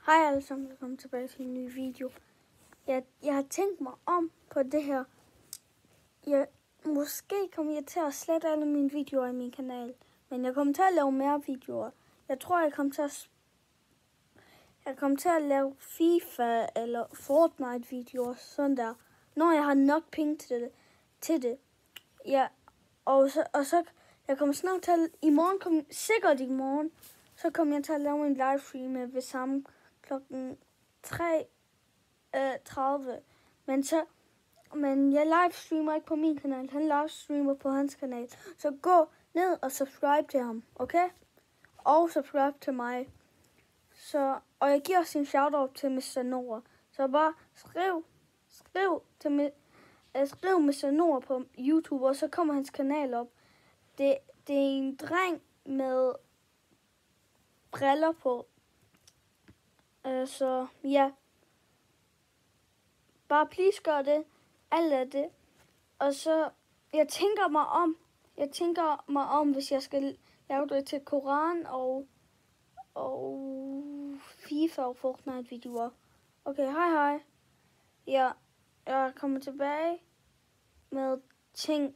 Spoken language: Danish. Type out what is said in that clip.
Hej alle sammen, velkommen tilbage til en ny video. Jeg har tænkt mig om på det her. Måske kommer jeg til at slette alle mine videoer i min kanal, men jeg kommer til at lave mere videoer. Jeg tror, jeg kommer til at lave FIFA eller Fortnite videoer, sådan der, når jeg har nok penge til det. Ja, og så jeg kommer snart til at, sikkert i morgen, så kommer jeg til at lave en livestream ved samme klokken 3:30. Men jeg livestreamer ikke på min kanal. Han livestreamer på hans kanal. Så gå ned og subscribe til ham, okay? Og subscribe til mig. Og jeg giver også en shoutout til Mr. Nord. Så bare skriv Mr. Nord på YouTube, og så kommer hans kanal op. Det er en dreng med briller på. Så ja. Bare please gør det. Alt af det. Og så, jeg tænker mig om, hvis jeg skal lave det til Koran og FIFA og Fortnite videoer. Okay, hej. Ja, jeg kommer tilbage med ting,